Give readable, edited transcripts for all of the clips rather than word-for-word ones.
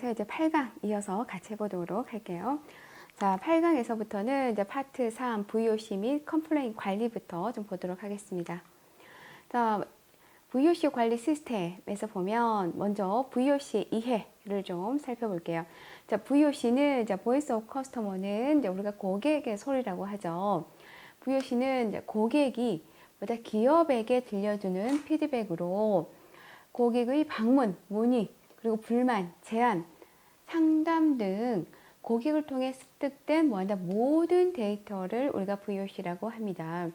그래서 이제 8강 이어서 같이 해보도록 할게요. 자, 8강에서부터는 이제 파트 3 VOC 및 컴플레인 관리부터 좀 보도록 하겠습니다. 자, VOC 관리 시스템에서 보면 먼저 VOC 이해를 좀 살펴볼게요. 자, VOC는 이제 Voice of Customer는 이제 우리가 고객의 소리라고 하죠. VOC는 이제 고객이 보다 기업에게 들려주는 피드백으로 고객의 방문, 문의, 그리고 불만, 제안, 상담 등 고객을 통해 습득된 모든 데이터를 우리가 VOC라고 합니다.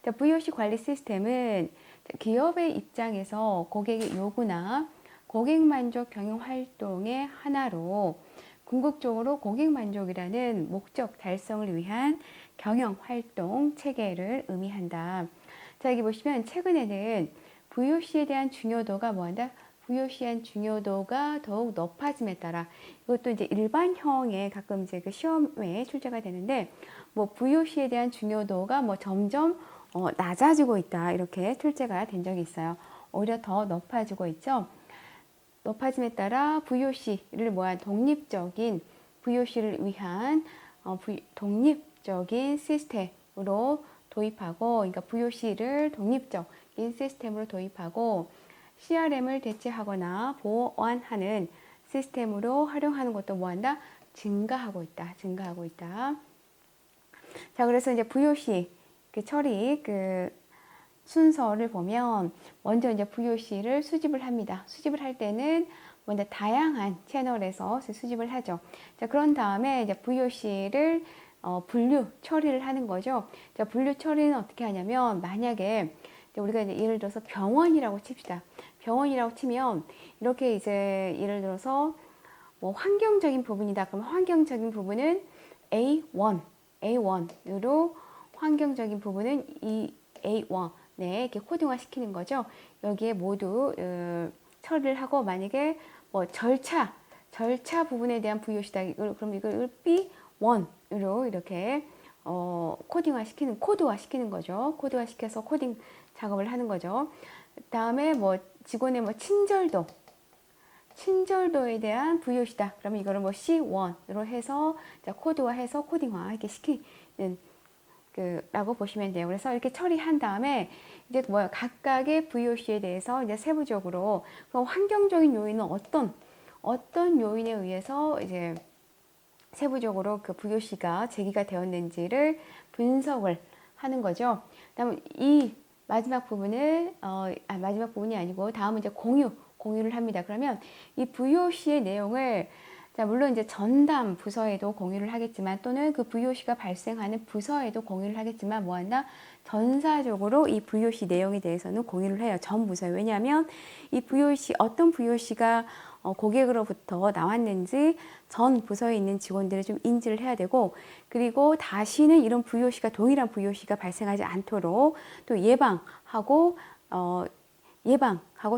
자, VOC 관리 시스템은 기업의 입장에서 고객의 요구나 고객 만족 경영 활동의 하나로 궁극적으로 고객 만족이라는 목적 달성을 위한 경영 활동 체계를 의미한다. 자, 여기 보시면 최근에는 VOC에 대한 중요도가 VOC에 대한 중요도가 더욱 높아짐에 따라 이것도 이제 일반형에 가끔 이제 그 시험에 출제가 되는데 VOC에 대한 중요도가 점점 낮아지고 있다 이렇게 출제가 된 적이 있어요. 오히려 더 높아지고 있죠. 높아짐에 따라 VOC를 독립적인 VOC를 위한 독립적인 시스템으로 도입하고, 그러니까 VOC를 독립적인 시스템으로 도입하고 CRM을 대체하거나 보완하는 시스템으로 활용하는 것도 증가하고 있다. 자, 그래서 이제 VOC 처리 순서를 보면 먼저 이제 VOC를 수집을 합니다. 수집을 할 때는 먼저 다양한 채널에서 수집을 하죠. 자, 그런 다음에 이제 VOC를 분류 처리를 하는 거죠. 자, 분류 처리는 어떻게 하냐면 만약에 우리가 이제 예를 들어서 병원이라고 칩시다. 병원이라고 치면 이렇게 이제 예를 들어서 환경적인 부분이다. 그럼 환경적인 부분은 A1으로 환경적인 부분은 A1 이렇게 코딩화 시키는 거죠. 여기에 모두 처리를 하고 만약에 절차 부분에 대한 VOC다. 그럼 이걸 B1으로 이렇게 코딩화 시키는 코드화 시키는 거죠. 코드화 시켜서 코딩 작업을 하는 거죠. 다음에 직원의 친절도에 대한 VOC다. 그러면 이거를 C1으로 해서 코드화해서 코딩화 이렇게 시키는 라고 보시면 돼요. 그래서 이렇게 처리한 다음에 이제 각각의 VOC에 대해서 이제 세부적으로 그럼 환경적인 요인은 어떤 요인에 의해서 이제 세부적으로 그 VOC가 제기가 되었는지를 분석을 하는 거죠. 그다음 이 마지막 부분을 마지막 부분이 아니고 다음은 이제 공유를 합니다. 그러면 이 VOC의 내용을 물론 이제 전담 부서에도 공유를 하겠지만 또는 그 VOC가 발생하는 부서에도 공유를 하겠지만 전사적으로 이 VOC 내용에 대해서는 공유를 해요. 전 부서에. 왜냐하면 이 VOC 어떤 VOC가 고객으로부터 나왔는지 전 부서에 있는 직원들이 좀 인지를 해야 되고, 그리고 다시는 이런 동일한 VOC가 발생하지 않도록 또 예방하고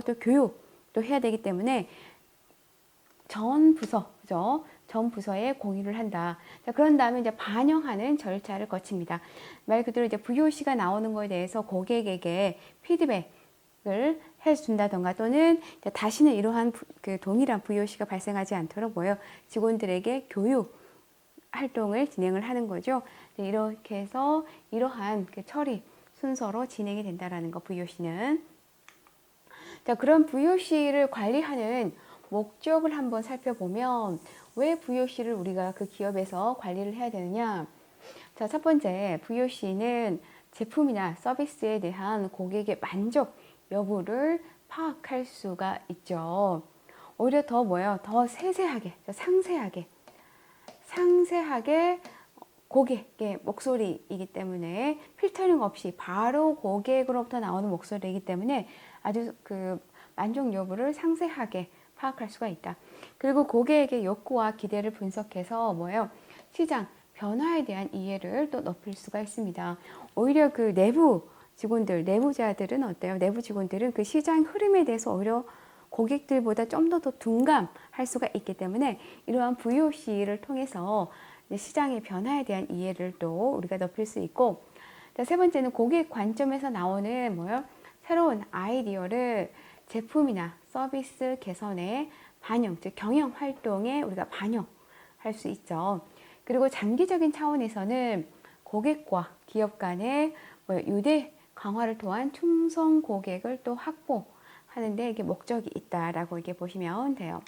또 교육도 해야 되기 때문에 전 부서에 공유를 한다. 자, 그런 다음에 이제 반영하는 절차를 거칩니다. 말 그대로 이제 VOC가 나오는 거에 대해서 고객에게 피드백을 해준다던가 또는 다시는 이러한 동일한 VOC가 발생하지 않도록 직원들에게 교육 활동을 진행을 하는 거죠. 이렇게 해서 이러한 처리 순서로 진행이 된다라는 거, VOC는. 자, 그런 VOC를 관리하는 목적을 한번 살펴보면 왜 VOC를 우리가 그 기업에서 관리를 해야 되느냐. 자, 첫 번째, VOC는 제품이나 서비스에 대한 고객의 만족 여부를 파악할 수가 있죠. 오히려 더 세세하게, 상세하게 고객의 목소리이기 때문에 필터링 없이 바로 고객으로부터 나오는 목소리이기 때문에 아주 만족 여부를 상세하게 파악할 수가 있다. 그리고 고객의 욕구와 기대를 분석해서 시장 변화에 대한 이해를 또 높일 수가 있습니다. 오히려 내부자들은 어때요? 내부 직원들은 그 시장 흐름에 대해서 오히려 고객들보다 좀 더 둔감할 수가 있기 때문에 이러한 VOC를 통해서 시장의 변화에 대한 이해를 또 우리가 높일 수 있고, 세 번째는 고객 관점에서 나오는 새로운 아이디어를 제품이나 서비스 개선에 반영, 즉 경영 활동에 우리가 반영할 수 있죠. 그리고 장기적인 차원에서는 고객과 기업 간의 유대 강화를 통한 충성 고객을 또 확보하는데 이게 목적이 있다라고 이렇게 보시면 돼요.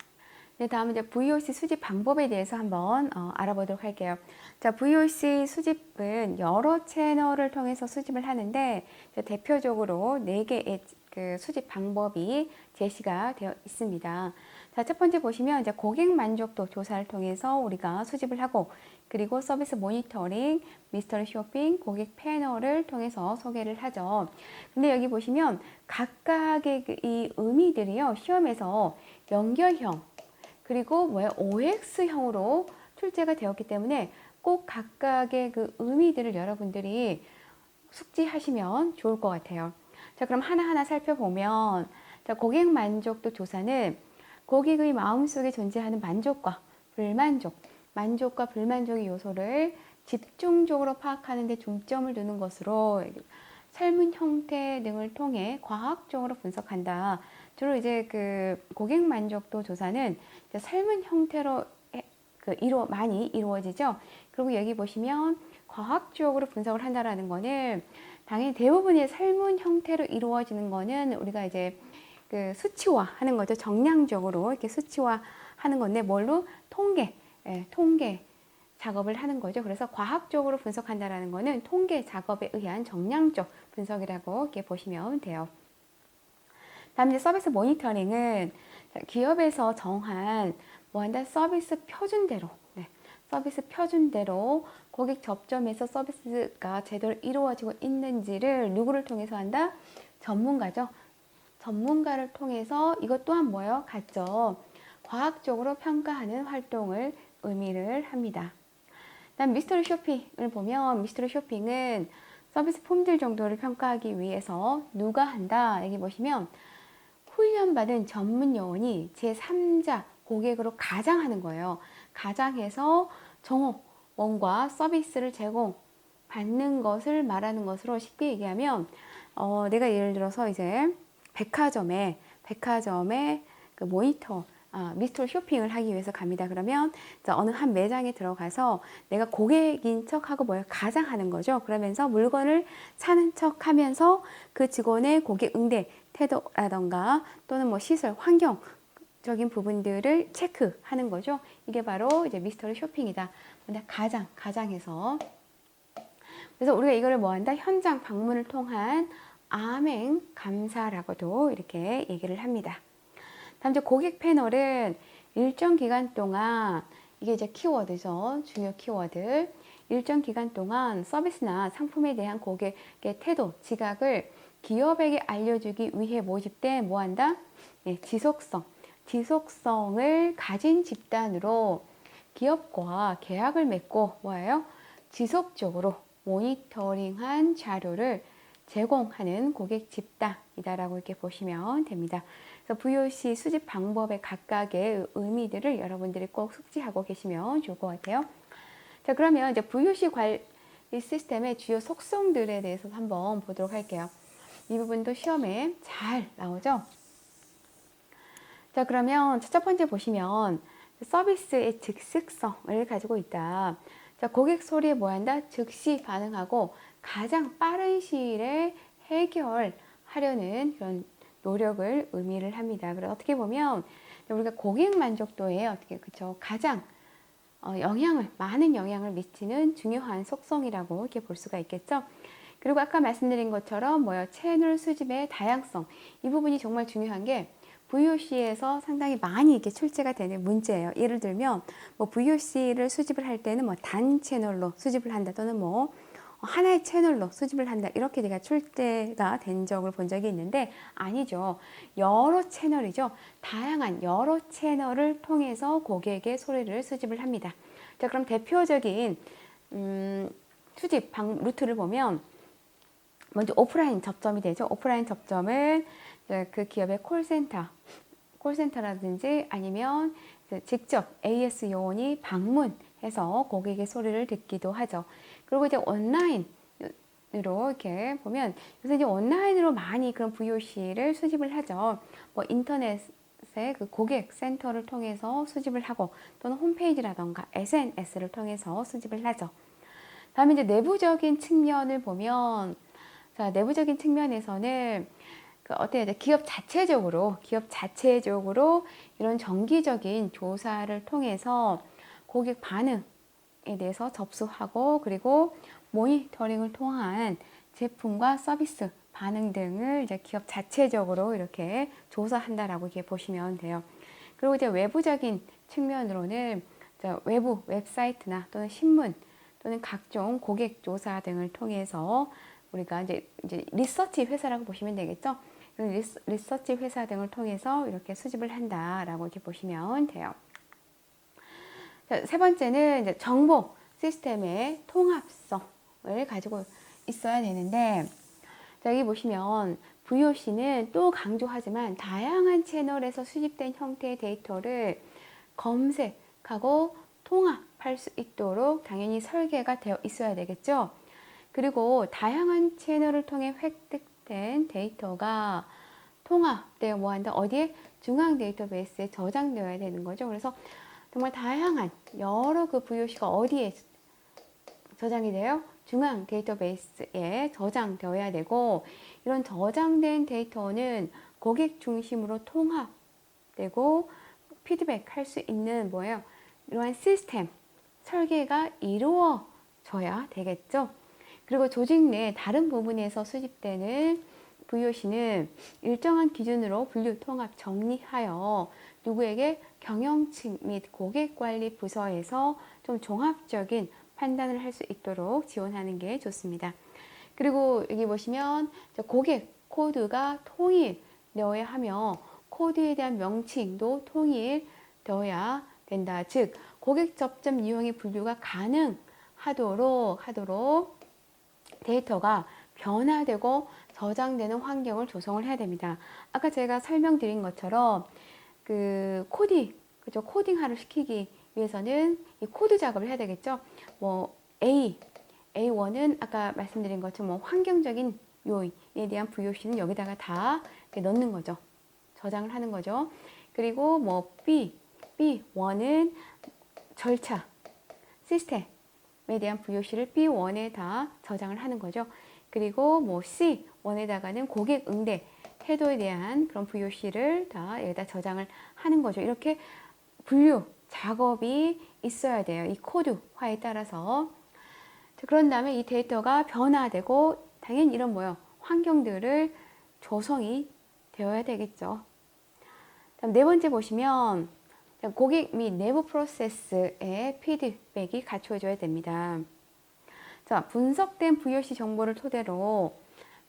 네, 다음은 이제 VOC 수집 방법에 대해서 한번 알아보도록 할게요. 자, VOC 수집은 여러 채널을 통해서 수집을 하는데 대표적으로 4개의 그 수집 방법이 제시가 되어 있습니다. 자, 첫 번째 보시면 이제 고객 만족도 조사를 통해서 우리가 수집을 하고, 그리고 서비스 모니터링, 미스터리 쇼핑, 고객 패널을 통해서 소개를 하죠. 근데 여기 보시면 각각의 이 의미들이요, 시험에서 연결형, 그리고 OX형으로 출제가 되었기 때문에 꼭 각각의 그 의미들을 여러분들이 숙지하시면 좋을 것 같아요. 자, 그럼 하나하나 살펴보면, 자, 고객 만족도 조사는 고객의 마음속에 존재하는 만족과 불만족의 요소를 집중적으로 파악하는 데 중점을 두는 것으로 설문 형태 등을 통해 과학적으로 분석한다. 주로 이제 그 고객 만족도 조사는 설문 형태로 많이 이루어지죠. 그리고 여기 보시면 과학적으로 분석을 한다라는 거는 당연히 대부분의 설문 형태로 이루어지는 거는 우리가 이제 그 수치화하는 거죠. 정량적으로 이렇게 수치화하는 건데 뭘로? 통계 작업을 하는 거죠. 그래서 과학적으로 분석한다라는 거는 통계 작업에 의한 정량적 분석이라고 이렇게 보시면 돼요. 다음 이제 서비스 모니터링은 기업에서 정한 서비스 표준대로, 서비스 표준대로 고객 접점에서 서비스가 제대로 이루어지고 있는지를 누구를 통해서 한다? 전문가죠. 전문가를 통해서 이것 또한 뭐예요? 같죠. 과학적으로 평가하는 활동을 의미를 합니다. 다음 미스터리 쇼핑을 보면 미스터리 쇼핑은 서비스 품질 정도를 평가하기 위해서 누가 한다? 여기 보시면 훈련받은 전문 요원이 제3자 고객으로 가장하는 거예요. 가장해서 정호원과 서비스를 제공받는 것을 말하는 것으로 쉽게 얘기하면 내가 예를 들어서 이제 백화점에 그 모니터 미스터리 쇼핑을 하기 위해서 갑니다. 그러면 어느 한 매장에 들어가서 내가 고객인 척하고 가장하는 거죠. 그러면서 물건을 사는 척하면서 그 직원의 고객 응대 태도라던가 또는 시설, 환경적인 부분들을 체크하는 거죠. 이게 바로 이제 미스터리 쇼핑이다. 근데 가장해서. 그래서 우리가 이거를 뭐한다? 현장 방문을 통한 암행 감사라고도 이렇게 얘기를 합니다. 다음 이제 고객 패널은 일정 기간 동안, 이게 이제 키워드죠. 중요 키워드. 일정 기간 동안 서비스나 상품에 대한 고객의 태도, 지각을 기업에게 알려주기 위해 모집된 뭐한다? 지속성을 가진 집단으로 기업과 계약을 맺고 지속적으로 모니터링한 자료를 제공하는 고객 집단이다라고 이렇게 보시면 됩니다. 그래서 VOC 수집 방법의 각각의 의미들을 여러분들이 꼭 숙지하고 계시면 좋을 것 같아요. 자, 그러면 이제 VOC 관리 시스템의 주요 속성들에 대해서 한번 보도록 할게요. 이 부분도 시험에 잘 나오죠? 자, 그러면 첫 번째 보시면 서비스의 즉석성을 가지고 있다. 자, 고객 소리에 즉시 반응하고 가장 빠른 시일에 해결하려는 그런 노력을 의미를 합니다. 그래서 어떻게 보면 우리가 고객 만족도에 가장 많은 영향을 미치는 중요한 속성이라고 이렇게 볼 수가 있겠죠. 그리고 아까 말씀드린 것처럼 채널 수집의 다양성, 이 부분이 정말 중요한 게 VOC에서 상당히 많이 이렇게 출제가 되는 문제예요. 예를 들면 VOC를 수집을 할 때는 단 채널로 수집을 한다, 또는 하나의 채널로 수집을 한다, 이렇게 내가 출제가 된 적을 본 적이 있는데 아니죠. 여러 채널이죠. 다양한 여러 채널을 통해서 고객의 소리를 수집을 합니다. 자, 그럼 대표적인 수집 루트를 보면 먼저 오프라인 접점이 되죠. 오프라인 접점은 그 기업의 콜센터라든지 아니면 직접 AS 요원이 방문해서 고객의 소리를 듣기도 하죠. 그리고 이제 온라인으로 이렇게 보면 요새 이제 온라인으로 많이 그런 VOC를 수집을 하죠. 인터넷 곳에 그 고객 센터를 통해서 수집을 하고 또는 홈페이지라던가 SNS를 통해서 수집을 하죠. 다음에 이제 내부적인 측면을 보면, 자, 내부적인 측면에서는 그 어때요? 이제 기업 자체적으로 이런 정기적인 조사를 통해서 고객 반응에 대해서 접수하고, 그리고 모니터링을 통한 제품과 서비스 반응 등을 이제 기업 자체적으로 이렇게 조사한다라고 이렇게 보시면 돼요. 그리고 이제 외부적인 측면으로는 외부 웹사이트나 또는 신문 또는 각종 고객 조사 등을 통해서 우리가 이제 리서치 회사라고 보시면 되겠죠. 리서치 회사 등을 통해서 이렇게 수집을 한다라고 이렇게 보시면 돼요. 자, 세 번째는 이제 정보 시스템의 통합성을 가지고 있어야 되는데, 자, 여기 보시면 VOC는 또 강조하지만 다양한 채널에서 수집된 형태의 데이터를 검색하고 통합할 수 있도록 당연히 설계가 되어 있어야 되겠죠. 그리고 다양한 채널을 통해 획득된 데이터가 통합되어 뭐한다? 어디에? 중앙 데이터베이스에 저장되어야 되는 거죠. 그래서 정말 다양한 여러 그 VOC가 어디에 저장이 돼요? 중앙 데이터베이스에 저장되어야 되고, 이런 저장된 데이터는 고객 중심으로 통합되고 피드백할 수 있는 뭐예요? 이러한 시스템 설계가 이루어져야 되겠죠. 그리고 조직 내 다른 부분에서 수집되는 VOC는 일정한 기준으로 분류, 통합, 정리하여 누구에게 경영층 및 고객관리 부서에서 좀 종합적인 판단을 할 수 있도록 지원하는 게 좋습니다. 그리고 여기 보시면 고객 코드가 통일되어야 하며 코드에 대한 명칭도 통일되어야 된다. 즉 고객 접점 유형의 분류가 가능하도록 데이터가 변화되고 저장되는 환경을 조성을 해야 됩니다. 아까 제가 설명드린 것처럼 그 코딩화를 시키기 위해서는 이 코드 작업을 해야 되겠죠. 뭐 A1은 아까 말씀드린 것처럼 뭐 환경적인 요인에 대한 VOC는 여기다가 다 넣는 거죠. 저장을 하는 거죠. 그리고 뭐 B1은 절차, 시스템에 대한 VOC를 B1에 다 저장을 하는 거죠. 그리고 뭐 C1에다가는 고객 응대 태도에 대한 그런 VOC를 다 여기다 저장을 하는 거죠. 이렇게 분류 작업이 있어야 돼요. 이 코드화에 따라서. 그런 다음에 이 데이터가 변화되고 당연히 이런 환경들을 조성이 되어야 되겠죠. 다음 네 번째 보시면 고객 및 내부 프로세스의 피드백이 갖춰져야 됩니다. 자, 분석된 VOC 정보를 토대로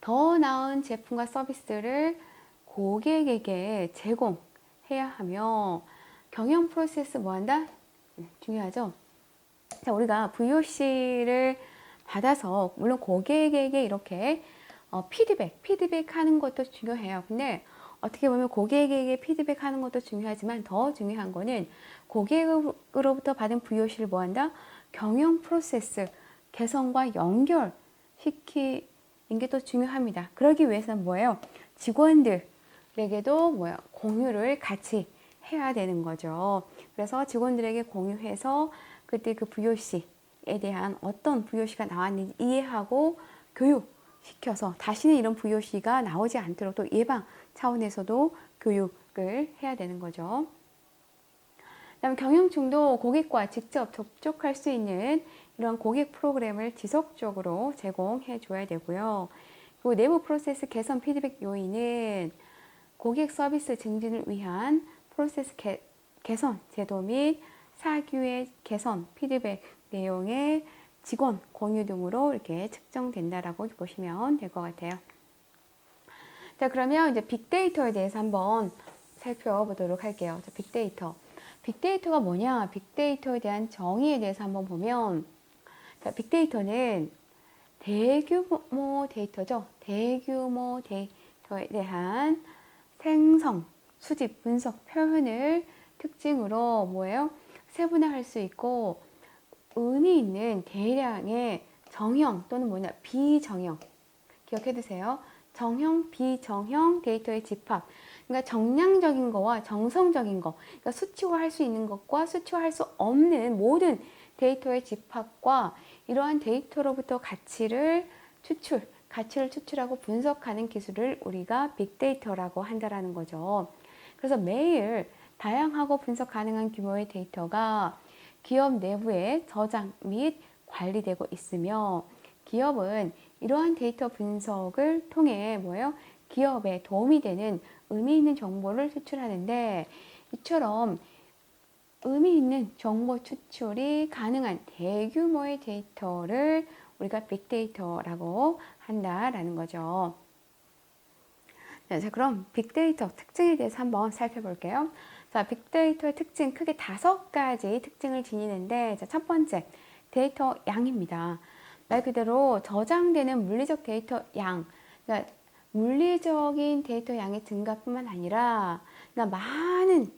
더 나은 제품과 서비스를 고객에게 제공해야 하며 경영 프로세스 뭐한다? 중요하죠. 자, 우리가 VOC를 받아서 물론 고객에게 이렇게 피드백하는 것도 중요해요. 근데 어떻게 보면 고객에게 피드백하는 것도 중요하지만 더 중요한 거는 고객으로부터 받은 VOC를 뭐한다? 경영 프로세스 개선과 연결시키는 게 또 중요합니다. 그러기 위해서는 뭐예요? 직원들에게도 공유를 같이 해야 되는 거죠. 그래서 직원들에게 공유해서 그때 그 VOC에 대한 어떤 VOC가 나왔는지 이해하고 교육시켜서 다시는 이런 VOC가 나오지 않도록 또 예방 차원에서도 교육을 해야 되는 거죠. 그다음 경영층도 고객과 직접 접촉할 수 있는 이런 고객 프로그램을 지속적으로 제공해 줘야 되고요. 그리고 내부 프로세스 개선 피드백 요인은 고객 서비스 증진을 위한 프로세스 개선 제도 및 사규의 개선 피드백 내용의 직원 공유 등으로 이렇게 측정된다라고 보시면 될 것 같아요. 자, 그러면 이제 빅데이터에 대해서 한번 살펴보도록 할게요. 자, 빅데이터. 빅데이터가 뭐냐? 빅데이터에 대한 정의에 대해서 한번 보면, 자, 빅데이터는 대규모 데이터죠. 대규모 데이터에 대한 생성, 수집, 분석, 표현을 특징으로 세분화할 수 있고 의미 있는 대량의 정형 또는 비정형 기억해 두세요. 정형, 비정형 데이터의 집합. 그러니까 정량적인 거와 정성적인 거, 그러니까 수치화할 수 있는 것과 수치화할 수 없는 모든 데이터의 집합과 이러한 데이터로부터 가치를 추출하고 분석하는 기술을 우리가 빅데이터라고 한다라는 거죠. 그래서 매일 다양하고 분석 가능한 규모의 데이터가 기업 내부에 저장 및 관리되고 있으며 기업은 이러한 데이터 분석을 통해 기업에 도움이 되는 의미 있는 정보를 추출하는데 이처럼 의미 있는 정보 추출이 가능한 대규모의 데이터를 우리가 빅데이터라고 한다라는 거죠. 자, 그럼 빅데이터 특징에 대해서 한번 살펴볼게요. 자, 빅데이터의 특징 크게 5가지 특징을 지니는데 자, 첫 번째, 데이터 양입니다. 말 그대로 저장되는 물리적 데이터 양, 그러니까 물리적인 데이터 양의 증가뿐만 아니라 많은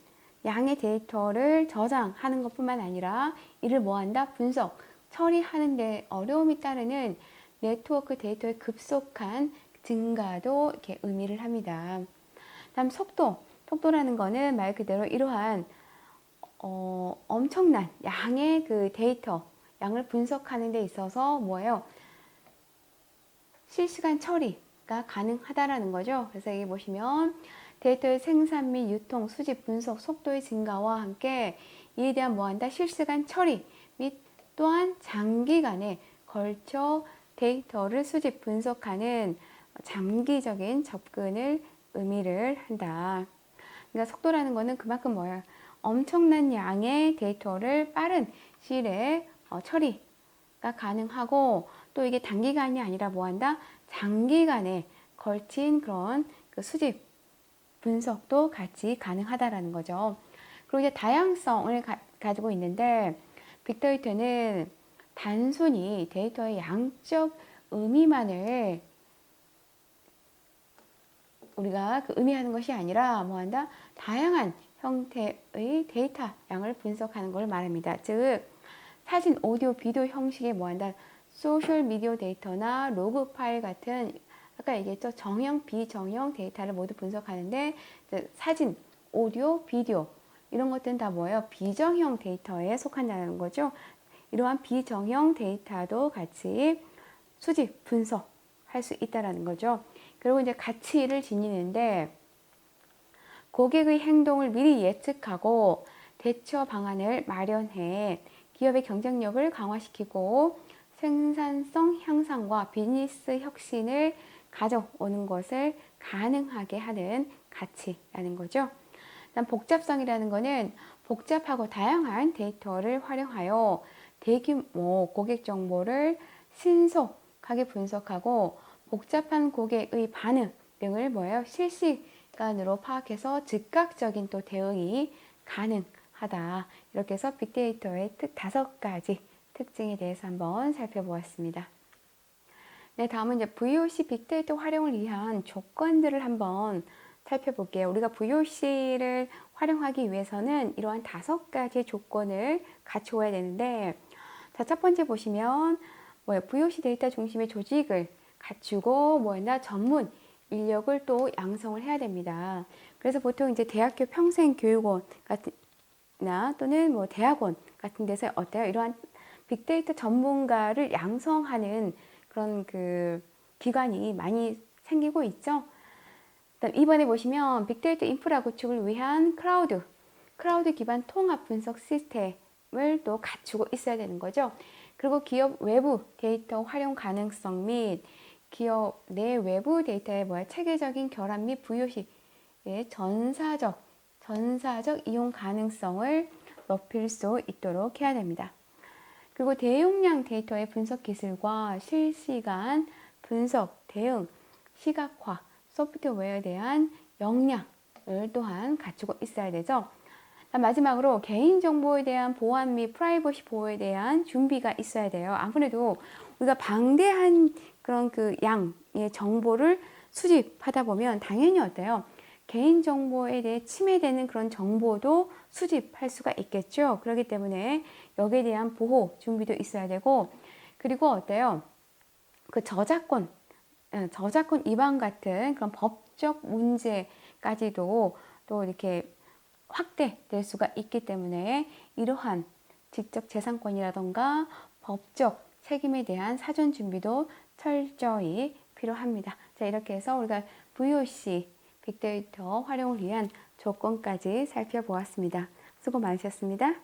양의 데이터를 저장하는 것뿐만 아니라 이를 뭐한다? 분석, 처리하는 데 어려움이 따르는 네트워크 데이터의 급속한 증가도 이렇게 의미를 합니다. 다음 속도라는 거는 말 그대로 이러한 엄청난 양의 그 데이터 양을 분석하는 데 있어서 실시간 처리가 가능하다라는 거죠. 그래서 여기 보시면 데이터의 생산 및 유통, 수집, 분석 속도의 증가와 함께 이에 대한 실시간 처리 및 또한 장기간에 걸쳐 데이터를 수집, 분석하는 장기적인 접근을 의미를 한다. 그러니까 속도라는 거는 그만큼 엄청난 양의 데이터를 빠른 시일에 처리가 가능하고 또 이게 단기간이 아니라 장기간에 걸친 그런 그 수집, 분석도 같이 가능하다라는 거죠. 그리고 이제 다양성을 가지고 있는데 빅데이터는 단순히 데이터의 양적 의미만을 우리가 의미하는 것이 아니라 다양한 형태의 데이터 양을 분석하는 걸 말합니다. 즉 사진, 오디오, 비디오 형식의 소셜 미디어 데이터나 로그 파일 같은 아까 얘기했죠. 정형, 비정형 데이터를 모두 분석하는데 사진, 오디오, 비디오 이런 것들은 다 비정형 데이터에 속한다는 거죠. 이러한 비정형 데이터도 같이 수집, 분석할 수 있다는 거죠. 그리고 이제 가치를 지니는데 고객의 행동을 미리 예측하고 대처 방안을 마련해 기업의 경쟁력을 강화시키고 생산성 향상과 비즈니스 혁신을 가져오는 것을 가능하게 하는 가치라는 거죠. 다음 복잡성이라는 것은 복잡하고 다양한 데이터를 활용하여 대규모 고객 정보를 신속하게 분석하고 복잡한 고객의 반응 등을 실시간으로 파악해서 즉각적인 또 대응이 가능하다. 이렇게 해서 빅데이터의 5가지 특징에 대해서 한번 살펴보았습니다. 네, 다음은 이제 VOC 빅데이터 활용을 위한 조건들을 한번 살펴볼게요. 우리가 VOC를 활용하기 위해서는 이러한 5가지 조건을 갖추어야 되는데, 자, 첫 번째 보시면 VOC 데이터 중심의 조직을 갖추고 전문 인력을 또 양성을 해야 됩니다. 그래서 보통 이제 대학교 평생교육원 같은나 또는 대학원 같은 데서 어때요? 이러한 빅데이터 전문가를 양성하는 그런 그 기관이 많이 생기고 있죠. 이번에 보시면 빅데이터 인프라 구축을 위한 클라우드 기반 통합 분석 시스템을 또 갖추고 있어야 되는 거죠. 그리고 기업 외부 데이터 활용 가능성 및 기업 내 외부 데이터의 체계적인 결합 및 VOC의 전사적 이용 가능성을 높일 수 있도록 해야 됩니다. 그리고 대용량 데이터의 분석 기술과 실시간 분석, 대응, 시각화, 소프트웨어에 대한 역량을 또한 갖추고 있어야 되죠. 마지막으로 개인정보에 대한 보안 및 프라이버시 보호에 대한 준비가 있어야 돼요. 아무래도 우리가 방대한 그런 그 양의 정보를 수집하다 보면 당연히 어때요? 개인정보에 대해 침해되는 그런 정보도 수집할 수가 있겠죠. 그렇기 때문에 여기에 대한 보호 준비도 있어야 되고, 그리고 어때요? 그 저작권 저작권 위반 같은 그런 법적 문제까지도 또 이렇게 확대될 수가 있기 때문에 이러한 지적 재산권이라던가 법적 책임에 대한 사전 준비도 철저히 필요합니다. 자, 이렇게 해서 우리가 VOC 빅데이터 활용을 위한 조건까지 살펴보았습니다. 수고 많으셨습니다.